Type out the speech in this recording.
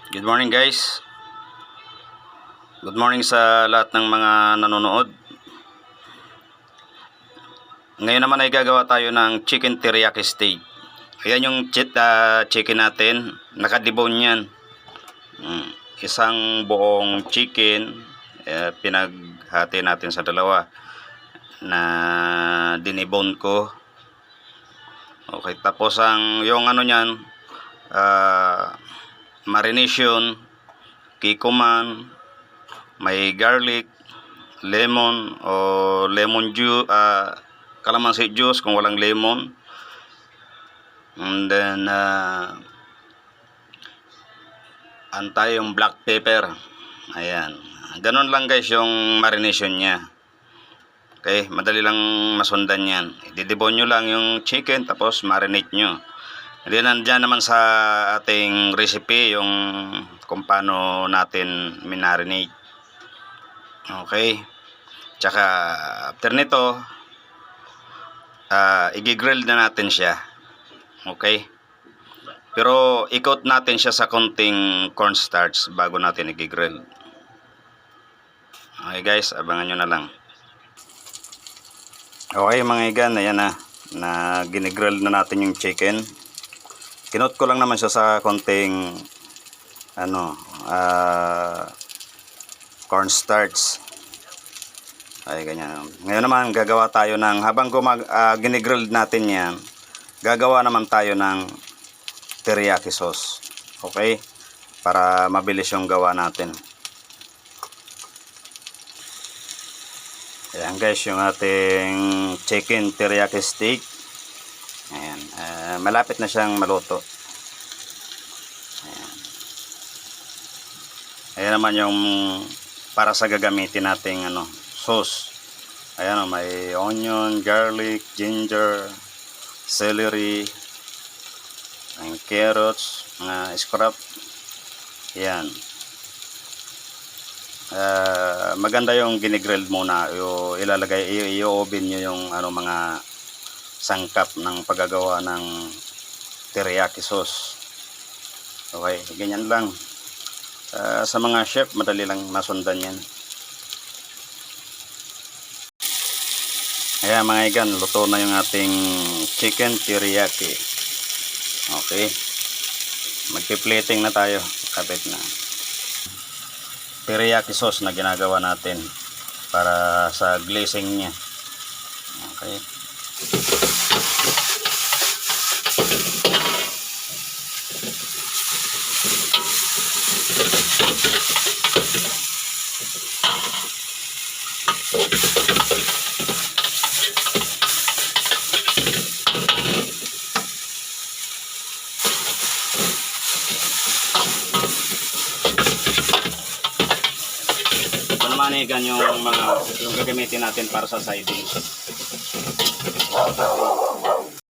Good morning guys. Good morning sa lahat ng mga nanonood. Ngayon naman ay gagawa tayo ng chicken teriyaki steak. Ayan yung chicken natin. Nakadebone yan. Isang buong chicken. Pinaghati natin sa dalawa. Na dinebone ko. Okay, tapos yung ano nyan. Marination. Kikoman. May garlic, lemon o lemon juice, calamansi juice kung walang lemon. And then antay yung black pepper. Ayan. Ganun lang guys yung marination niya. Okay, madali lang masundan yan. Didebone nyo lang yung chicken tapos marinate nyo. And then nandyan naman sa ating recipe yung kung paano natin minarinate. Okay. Tsaka after nito i-grill na natin siya. Okay. Pero ikot natin siya sa konting cornstarch bago natin i-grill. Okay guys, abangan nyo na lang. Okay mga igan, ayan na ginigrill na natin yung chicken. Kinot ko lang naman siya sa konting cornstarch. Ay ganyan. Ngayon naman gagawa tayo ng habang ginigrill natin yan, gagawa naman tayo ng teriyaki sauce. Okay? Para mabilis yung gawa natin. Ayan guys, yung ating chicken teriyaki steak. Ayan, malapit na siyang maluto. Ayan. Ayan naman yung para sa gagamitin nating sauce. Ayan, may onion, garlic, ginger, celery, ang carrots, mga scrap. Ayan. Maganda yung ginigrill muna. Ilalagay, i-oven nyo yung mga sangkap ng paggagawa ng teriyaki sauce. Okay, ganyan lang. Sa mga chef, madali lang masundan yan. Ayan mga igan, luto na yung ating chicken teriyaki. Okay. Magpi-plating na tayo. Kapit na. Teriyaki sauce na ginagawa natin para sa glazing niya. Okay. Ito naman yung gagamitin natin para sa siding.